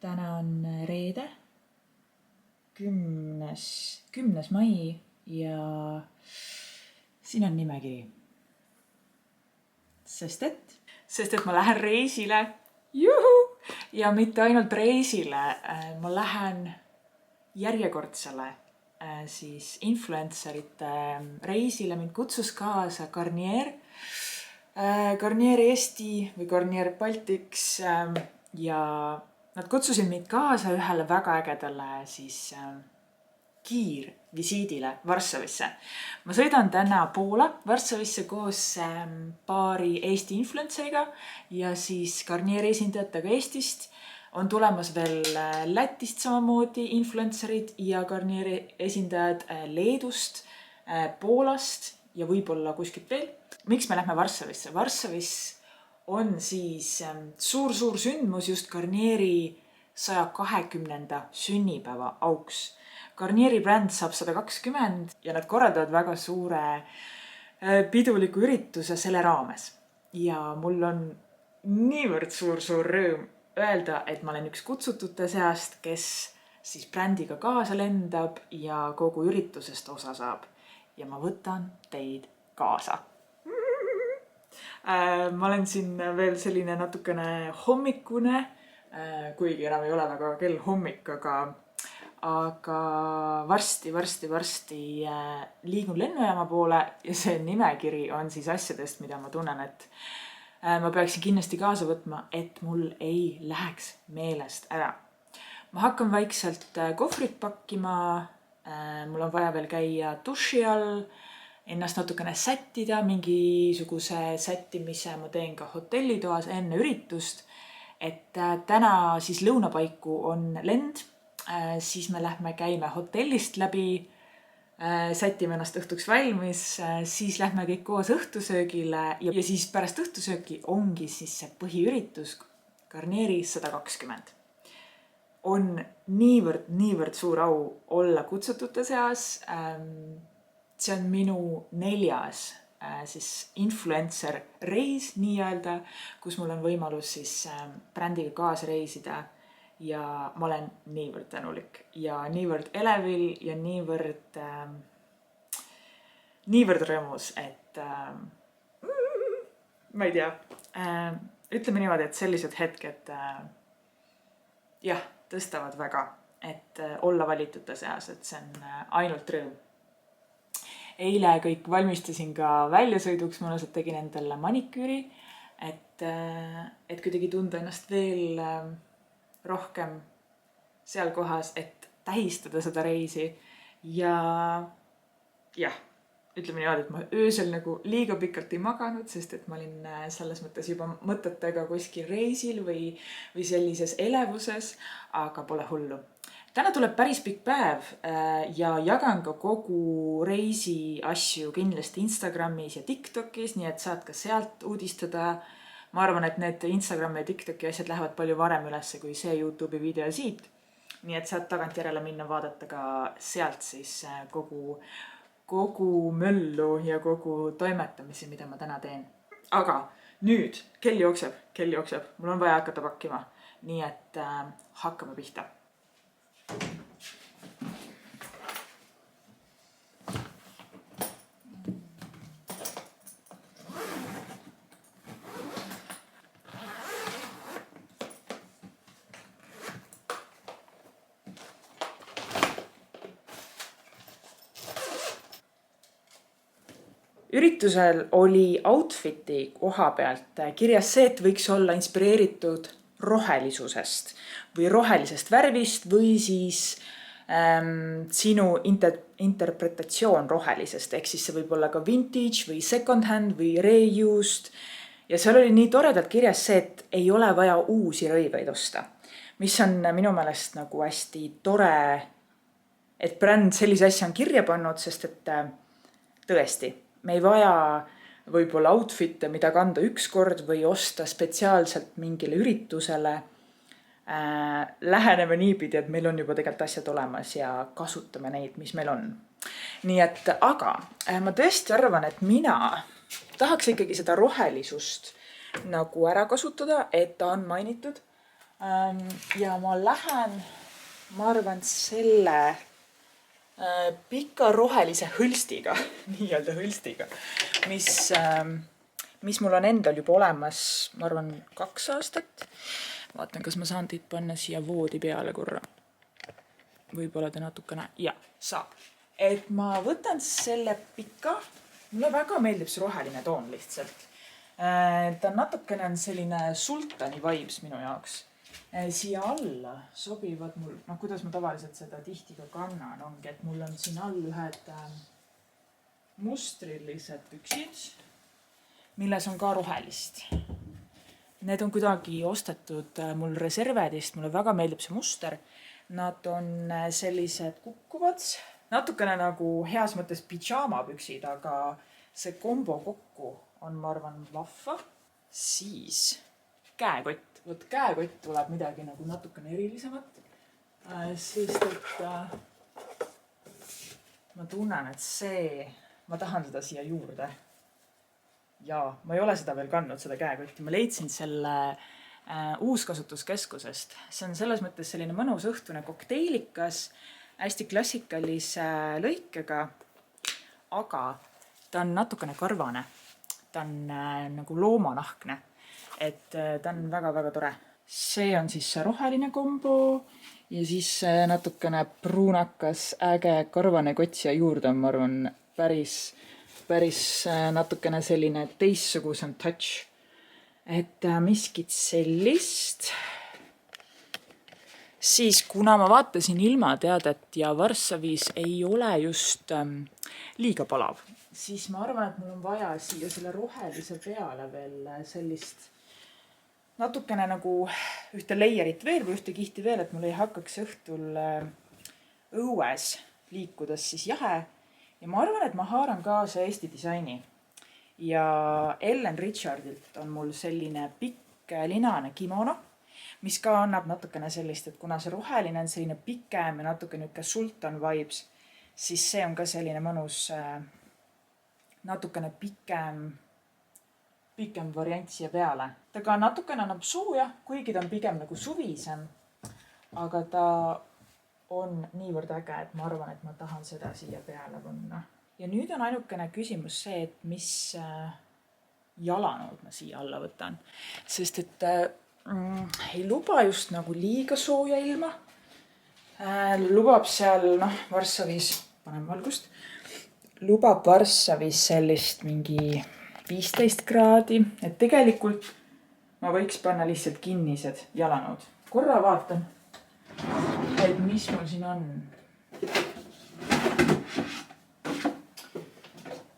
Täna on reede, 10. mai ja siin on nimekiri. Sest et ma lähen reisile. Juhu! Ja mitte ainult reisile, ma lähen järjekordsele siis influencerite reisile. Mind kutsus kaasa Garnier Eesti või Garnier Baltics ja nad kutsusid mind kaasa ühele väga ägedale siis kiirvisiidile Varssavisse. Ma sõidan täna Poola Varssavisse koos paari Eesti influenceriga ja siis Garnieri esindajatega Eestist. On tulemas veel Lätist samamoodi influencerid ja Garnieri esindajad Leedust, Poolast ja võib-olla kuskilt veel. Miks me lähme Varssavisse? Varssavis on siis suur sündmus just Garnieri 120. sünnipäeva auks. Garnieri bränd saab 120 ja nad korraldavad väga suure piduliku ürituse selle raames. Ja mul on niivõrd suur rõõm öelda, et ma olen üks kutsutute seast, kes siis brändiga kaasa lendab ja kogu üritusest osa saab. Ja ma võtan teid kaasa. Ma olen siin veel selline natukene hommikune, kuigi enam ei ole väga kell hommik, aga varsti liigun lennujaama poole ja see nimekiri on siis asjadest, mida ma tunnen, et ma peaksin kindlasti kaasa võtma, et mul ei läheks meelest ära. Ma hakkan vaikselt kohvrit pakkima, mul on vaja veel käia duši all, ennast natukene sättida, mingisuguse sättimise ma teen ka hotellitoas enne üritust, et täna siis lõunapaiku on lend, siis me lähme käime hotellist läbi, sätime ennast õhtuks valmis, siis lähme kõik koos õhtusöögile ja siis pärast õhtusööki ongi siis see põhiüritus Garnieri 120. On niivõrd suur au olla kutsutute seas. See on minu 4. siis influencer reis nii-öelda, kus mul on võimalus siis brändiga kaasa reisida ja ma olen niivõrd tänulik ja niivõrd elevil ja niivõrd rõõmus, et ma ei tea, ütleme niimoodi, et sellised hetked tõstavad väga, et olla valitute seas, et see on ainult rõõm. Eile kõik valmistasin ka väljasõiduks, mõnusalt tegin endale maniküüri, et kuidagi tunda ennast veel rohkem seal kohas, et tähistada seda reisi. Ja ütleme niimoodi, et ma öösel nagu liiga pikalt ei maganud, sest et ma olin selles mõttes juba mõtetega kuskil reisil või sellises elevuses, aga pole hullu. Täna tuleb päris pikk päev ja jagan ka kogu reisi asju kindlasti Instagramis ja TikTokis, nii et saad ka sealt uudistada. Ma arvan, et need Instagrami ja TikToki asjad lähevad palju varem ülesse kui see YouTube'i video siit. Nii et saad tagantjärele minna vaadata ka sealt siis kogu möllu ja kogu toimetamisi, mida ma täna teen. Aga nüüd kell jookseb, mul on vaja hakata pakkima, nii et hakkame pihta. Üritusel oli outfiti koha pealt kirjas see, et võiks olla inspireeritud rohelisusest või rohelisest värvist või siis sinu interpretatsioon rohelisest. Ehk siis see võib olla ka vintage või second hand või reused. Ja seal oli nii toredalt kirjas see, et ei ole vaja uusi rõiveid osta. Mis on minu meelest nagu hästi tore, et bränd sellise asja on kirja pannud, sest et tõesti, me ei vaja võib-olla outfit'e, mida kanda üks kord või osta spetsiaalselt mingile üritusele. Läheneme niipidi, et meil on juba tegelikult asjad olemas ja kasutame neid, mis meil on. Nii et, aga ma tõesti arvan, et mina tahaks ikkagi seda rohelisust nagu ära kasutada, et ta on mainitud. Ja ma lähen, ma arvan, selle pika rohelise hõlstiga, nii-öelda hõlstiga, mis mul on endal juba olemas, ma arvan, 2 aastat. Vaatan, kas ma saan teid panna siia voodi peale korra. Võib-olla te natukene, ja, saab. Et ma võtan selle pika, mulle väga meeldib see roheline toon lihtsalt. Ta natukene on selline sultani vibes minu jaoks. Siia alla sobivad mul, kuidas ma tavaliselt seda tihti ka kannan, ongi, et mul on siin all ühed mustrilised püksid, milles on ka rohelist. Need on kuidagi ostetud mul reservedist, mulle väga meeldib see muster. Nad on sellised kukkuvad, natukene nagu heas mõttes pidžaamapüksid, aga see kombo kokku on, ma arvan, vahva. Siis käekott. Võt käekott tuleb midagi nagu natukene erilisemat. Sest, et ma tunnen, et see, ma tahan seda siia juurde. Ja ma ei ole seda veel kandnud, seda käekotti. Ma leidsin selle uuskasutuskeskusest. See on selles mõttes selline mõnus õhtune kokteilikas, hästi klassikalise lõikega, aga ta on natukene karvane. Ta on nagu loomanahkne, et ta on väga-väga tore. See on siis see roheline kombo ja siis natukene pruunakas äge karvane kott siia juurde on, ma arvan, päris natukene selline teistsugusem touch. Et miskit sellist. Siis kuna ma vaatasin ilmateadet ja Varssavis ei ole just liiga palav, siis ma arvan, et mul on vaja siia selle rohelise peale veel sellist natukene nagu ühte leierit veel või ühte kihti veel, et mul ei hakkaks õhtul õues liikudes siis jahe. Ja ma arvan, et ma haaran kaasa Eesti disaini. Ja Ellen Richardilt on mul selline pikk linane kimono, mis ka annab natukene sellist, et kuna see roheline on selline pikem ja natuke niuke sultan vibes, siis see on ka selline mõnus natukene pikem variant siia peale. Ta ka natukene annab sooja, kuigi ta on pigem nagu suvisem, aga ta on niivõrd äge, et ma arvan, et ma tahan seda siia peale panna. Ja nüüd on ainukene küsimus see, et mis jalanood ma siia alla võtan. Sest et ei luba just nagu liiga sooja ilma. Lubab seal, Varssavis, panen valgust, lubab Varssavis sellist mingi 15 kraadi. Et tegelikult ma võiks panna lihtsalt kinnised jalanood. Korra vaatan, et mis mul siin on.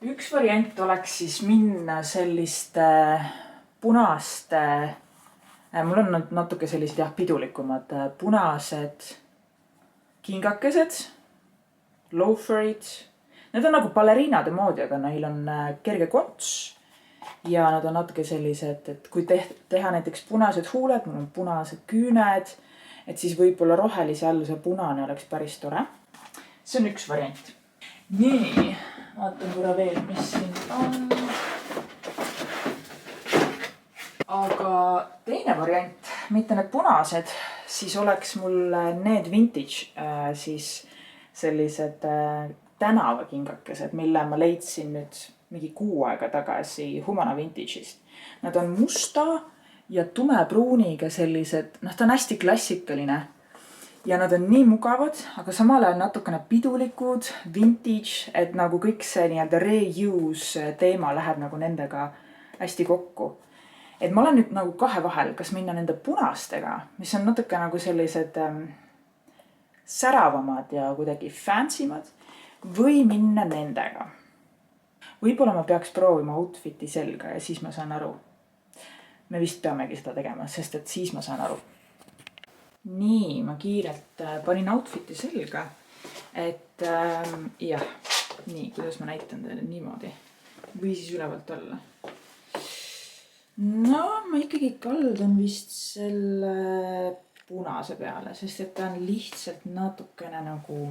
Üks variant oleks siis minna selliste punaste, mul on natuke sellised pidulikumad punased kingakesed, loaferid. Need on nagu baleriinade moodi, aga neil on kerge konts ja nad on natuke sellised, et kui teha näiteks punased huuled, mul on punased küüned, et siis võib-olla rohelise all see punane oleks päris tore. See on üks variant. Nii. Vaatan korra veel, mis siin on. Aga teine variant, mitte need punased, siis oleks mul need vintage, siis sellised tänavakingakesed, mille ma leidsin nüüd mingi 6 aega tagasi Humana Vintage'ist. Nad on musta ja tumepruuniga sellised, ta on hästi klassikaline. Ja nad on nii mugavad, aga samal ajal natukene pidulikud, vintage, et nagu kõik see nii-öelda reuse teema läheb nagu nendega hästi kokku. Et ma olen nüüd nagu 2 vahel, kas minna nende punastega, mis on natuke nagu sellised säravamad ja kuidagi fancy'mad, või minna nendega. Võib-olla ma peaks proovima outfiti selga ja siis ma saan aru. Me vist peamegi seda tegema, sest et siis ma saan aru. Nii, ma kiirelt panin outfiti selga, et jah, nii, kuidas ma näitan teile niimoodi või siis ülevalt alla. No, ma ikkagi kaldun vist selle punase peale, sest et ta on lihtsalt natukene nagu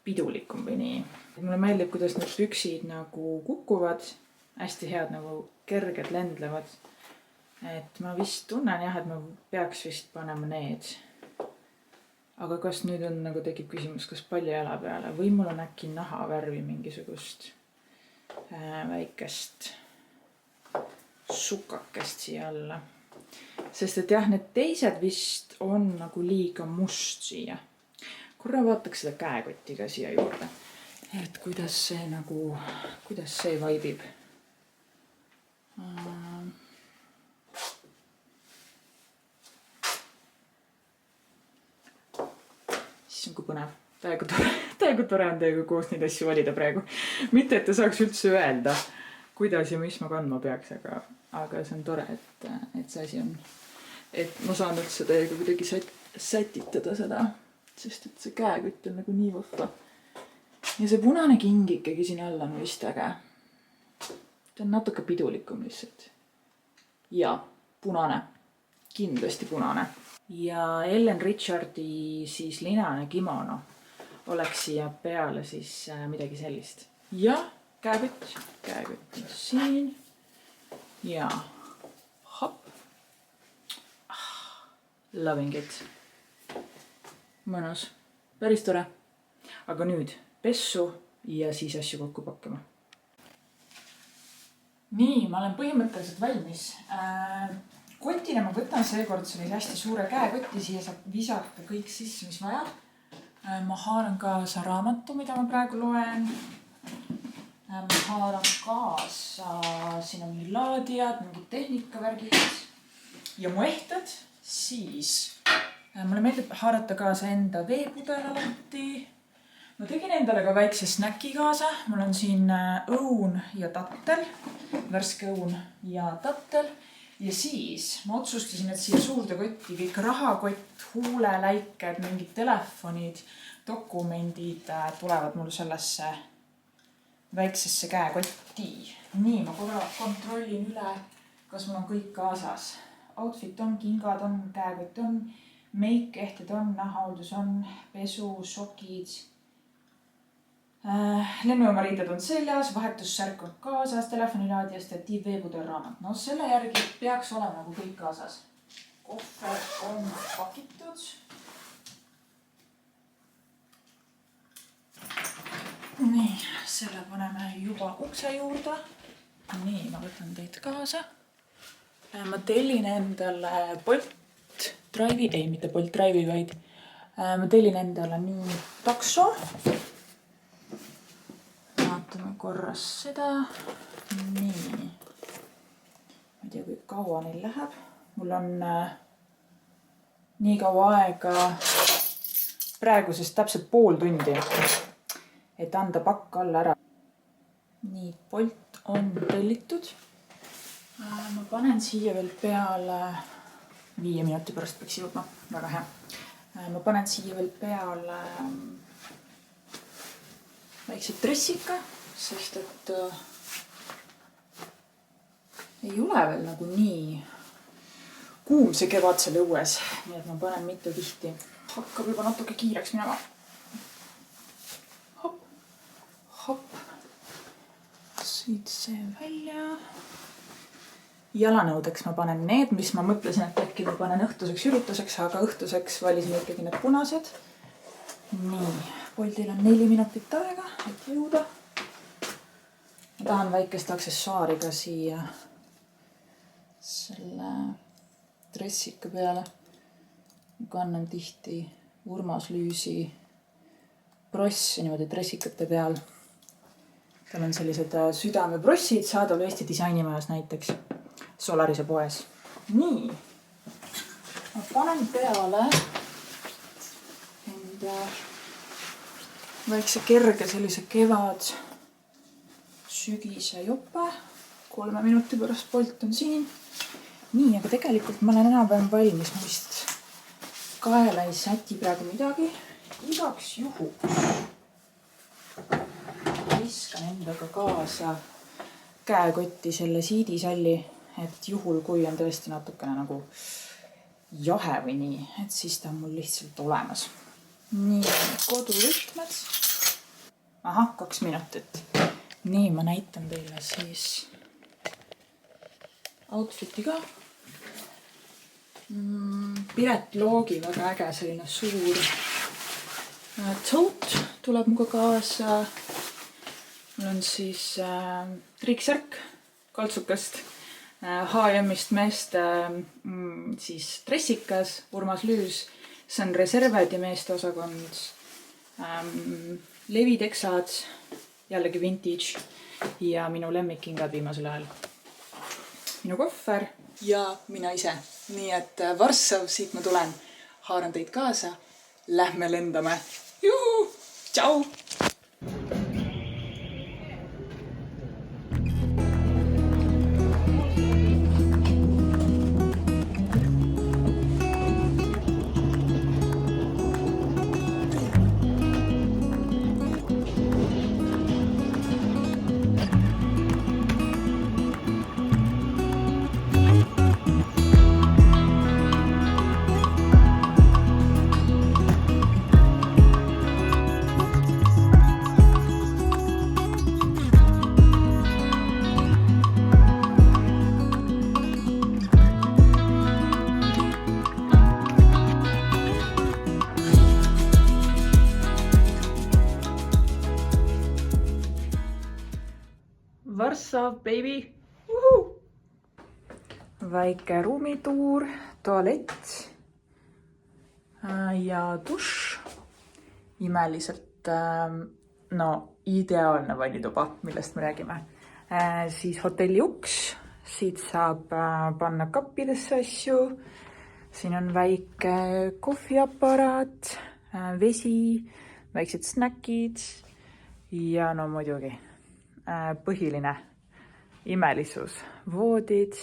pidulikum või nii. Mulle meeldib, kuidas need püksid nagu kukuvad, hästi head nagu kerged lendlevad. et ma vist tunnen jah, et ma peaks vist panema need. Aga kas nüüd on nagu tekib küsimus, kas paljajala peale või mul on äkki nahavärvi mingisugust väikest sukakest siia alla. Sest et jah, need teised vist on nagu liiga must siia. Korra vaataks seda käekotti ka siia juurde. Et kuidas see vaibib. Siis on kui põnev. Täiega tore on teiega koos neid asju valida praegu. Mitte, et ta saaks üldse öelda, kuidas ja mis ma kandma peaks, aga see on tore, et see asi on. Et ma saan üldse teiega kuidagi sätitada seda, sest et see käekütt on nagu nii võhva. Ja see punane king ikkagi siin all on vist äge. Ta on natuke pidulikum lihtsalt. Ja punane. Kindlasti punane. Ja Ellen Richardi siis linane kimono oleks siia peale siis midagi sellist. Ja käekütt on siin. Ja hopp. Loving it. Mõnus. Päris tore. Aga nüüd pessu ja siis asju kokku pakkima. Nii, ma olen põhimõtteliselt valmis. Kotile ma võtan seekord sellise hästi suure käekotti. Siia saab visata kõik sisse, mis vaja. Ma haaran kaasa raamatu, mida ma praegu loen. Ma haaran kaasa, siin on mingi laadijad, mingid tehnikavärgid ja mu ehted. Siis mulle meeldib haarata kaasa enda veepudel alati. Ma tegin endale ka väikse snäki kaasa. Mul on siin õun ja tattel, värske õun ja tattel. Ja siis ma otsustasin, et siia suurde kotti kõik rahakott, huuleläiked, mingid telefonid, dokumendid tulevad mul sellesse väiksesse käekotti. Nii, ma korra kontrollin üle, kas mul on kõik kaasas. Outfit on, kingad on, käekott on, meik, ehted on, nahahooldus on, pesu, sokid. Lennujaamariided on seljas, vahetussärk on kaasas, telefonilaadija, statiiv, veepudel, raamat. No selle järgi peaks olema nagu kõik kaasas. Kohver on pakitud. Nii, selle paneme juba ukse juurde. Nii, ma võtan teid kaasa. Ma tellin endale Bolt Drive'i, ei mitte Bolt Drive'i, vaid ma tellin endale nii takso. Vaatame korras seda. Nii. Ma ei tea, kui kaua neil läheb. Mul on nii kaua aega praegusest täpselt pool tundi, et anda pakk alla ära. Nii, Bolt on tellitud. Ma panen siia veel peale 5 minuti pärast peaks jõudma. Väga hea. Ma panen siia veel peale väikse dressika, sest et ei ole veel nagu nii kuum see kevad seal õues. Nii et ma panen mitu tihti. Hakkab juba natuke kiireks minema. Hopp, hopp. Siit see välja. Jalanõudeks ma panen need, mis ma mõtlesin, et äkki ma panen õhtuseks ürituseks, aga õhtuseks valisin ikkagi need punased. Nii, Boltil on 4 minutit aega, et jõuda. Ma tahan väikest aksessuaari ka siia selle dressika peale. Ma kannan tihti Urmas Lüüsi brossi niimoodi dressikate peal. Tal on sellised südamebrossid saadaval Eesti disainimajas näiteks. Solarise poes. Nii. Ma panen peale enda väikse kerge sellise kevad sügise jope. 3 minuti pärast Bolt on siin. Nii, aga tegelikult ma olen enam-vähem valmis. Ma vist kaela ei säti praegu midagi. Igaks juhuks viskan endaga kaasa käekotti selle siidisalli. Et juhul, kui on tõesti natukene nagu jahe või nii, et siis ta on mul lihtsalt olemas. Nii, kodurütmed. Aha, 2 minutit. Nii, ma näitan teile siis outfiti ka. Piret Loogi väga äge selline suur tote tuleb muga kaasa. Mul on siis triiksärk kaltsukast, H&M-ist meeste siis dressikas, Urmas Lüüs, see on Reservedi meeste osakond, leviteksad, jällegi vintage ja minu lemmikkingad viimasel ajal. Minu kohver ja mina ise. Nii et Varssav, siit ma tulen, haaran teid kaasa, lähme lendame. Juhu! Tšau! Varssav, baby! Uhu! Väike ruumituur, tualett ja dušš. Imeliselt, ideaalne vannituba, millest me räägime. Siis hotelli uks, siit saab panna kappidesse asju. Siin on väike kohviaparaat, vesi, väiksed snäkid ja muidugi põhiline imelisus, voodid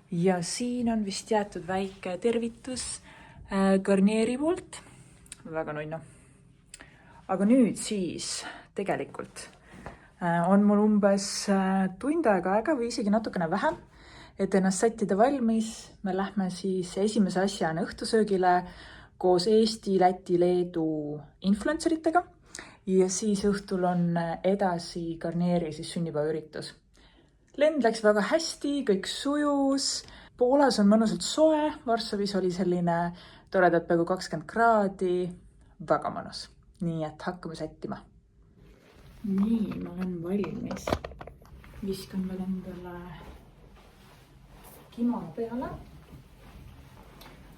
ja siin on vist jäetud väike tervitus Garnieri poolt, väga nunnu. Aga nüüd siis tegelikult on mul umbes tund aega või isegi natukene vähem, et ennast sättida valmis. Me lähme siis esimese asjana õhtusöögile koos Eesti, Läti, Leedu influenceritega. Ja siis õhtul on edasi Garnieri siis sünnipäevaüritus. Lend läks väga hästi, kõik sujus. Poolas on mõnusalt soe, Varssavis oli selline toredad peaaegu 20 kraadi. Väga mõnus. Nii et hakkame sättima. Nii, ma olen valmis. Viskan veel endale kimono peale.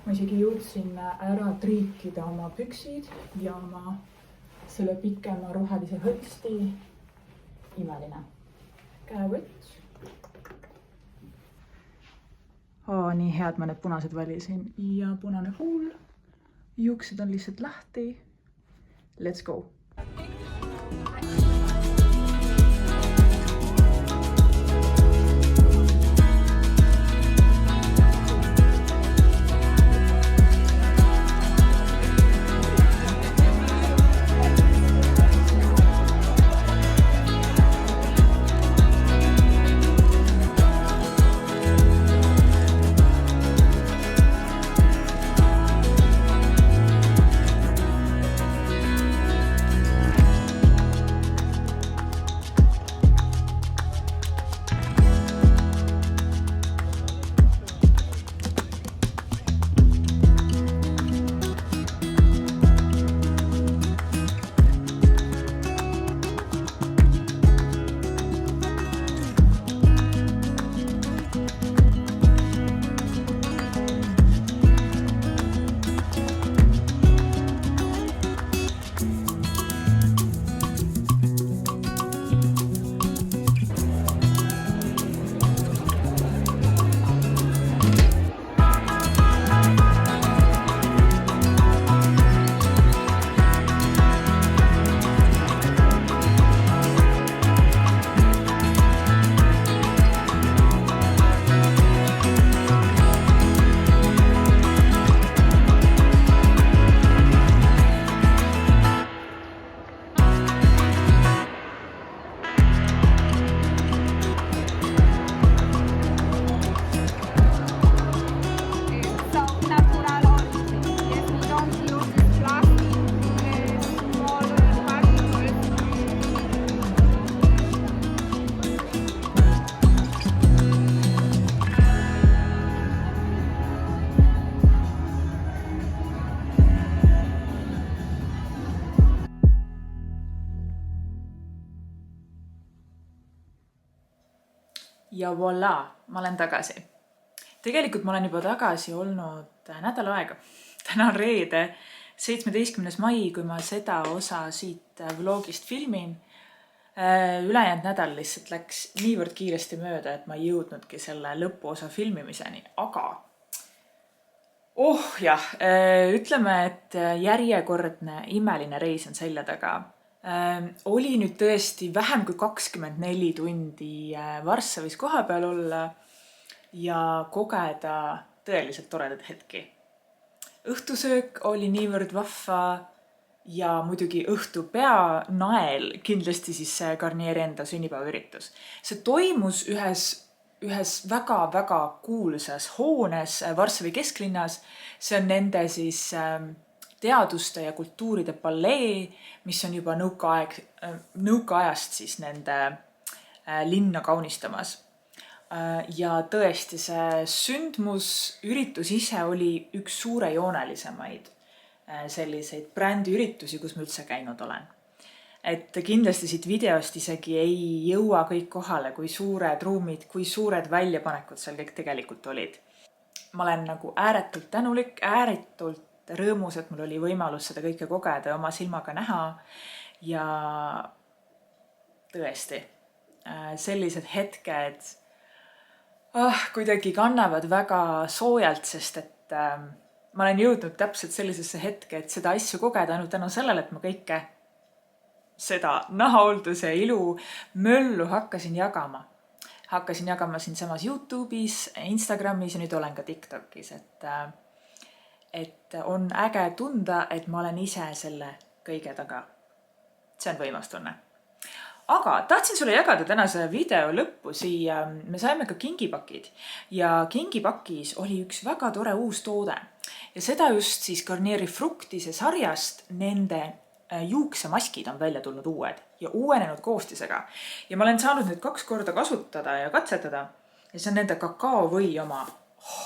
Ma isegi jõudsin ära triikida oma püksid ja oma selle pikema rohelise hõlsti. Imeline. Käevõtt. Nii head ma need punased valisin. Ja punane huul. Juuksed on lihtsalt lahti. Let's go! Ja voilà, ma olen tagasi. Tegelikult ma olen juba tagasi olnud nädal aega. Täna on reede, 17. mai, kui ma seda osa siit vlogist filmin. Ülejäänud nädal lihtsalt läks niivõrd kiiresti mööda, et ma ei jõudnudki selle lõpuosa filmimiseni. Aga jah, ütleme, et järjekordne imeline reis on selja taga. Oli nüüd tõesti vähem kui 24 tundi Varssavis koha peal olla ja kogeda tõeliselt toredad hetki. Õhtusöök oli niivõrd vahva ja muidugi õhtu peanael kindlasti siis see Garnieri enda sünnipäevaüritus. See toimus ühes väga-väga kuulsas hoones Varssavi kesklinnas. See on nende siis teaduste ja kultuuride palee, mis on juba nõukaajast siis nende linna kaunistamas. Ja tõesti see sündmusüritus ise oli üks suurejoonelisemaid selliseid brändiüritusi, kus ma üldse käinud olen. Et kindlasti siit videost isegi ei jõua kõik kohale, kui suured ruumid, kui suured väljapanekud seal kõik tegelikult olid. Ma olen nagu ääretult tänulik, ääretult rõõmus, et mul oli võimalus seda kõike kogeda ja oma silmaga näha. Ja tõesti, sellised hetked kuidagi kannavad väga soojalt, sest et ma olen jõudnud täpselt sellisesse hetke, et seda asju kogeda ainult tänu sellele, et ma kõike seda nahahoolduse ilu möllu hakkasin jagama. Hakkasin jagama siin samas YouTube'is, Instagramis ja nüüd olen ka TikTokis, et on äge tunda, et ma olen ise selle kõige taga. See on võimas tunne. Aga tahtsin sulle jagada tänase video lõppu siia. Me saime ka kingipakid ja kingipakis oli üks väga tore uus toode. Ja seda just siis Garnieri Fructise sarjast nende juuksemaskid on välja tulnud uued ja uuenenud koostisega. Ja ma olen saanud nüüd 2 korda kasutada ja katsetada. Ja see on nende kakaovõi oma.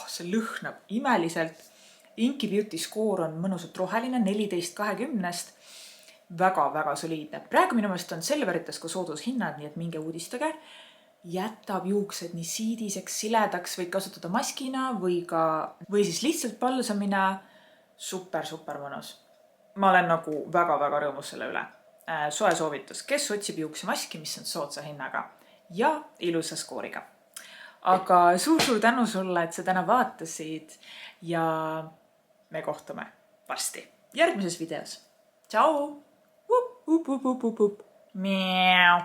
See lõhnab imeliselt. Inky Beauty Score on mõnusalt roheline, 14/20. Väga-väga soliidne. Praegu minu meelest on Selveritas ka soodushinnad, nii et minge uudistage. Jätab juuksed nii siidiseks, siledaks, võid kasutada maskina või siis lihtsalt palsamina. Super mõnus. Ma olen nagu väga-väga rõõmus selle üle. Soe soovitus, kes otsib juuksemaski, mis on soodsa hinnaga ja ilusa skooriga. Aga suur tänu sulle, et sa täna vaatasid ja me kohtume varsti järgmises videos. Tšau! Miau!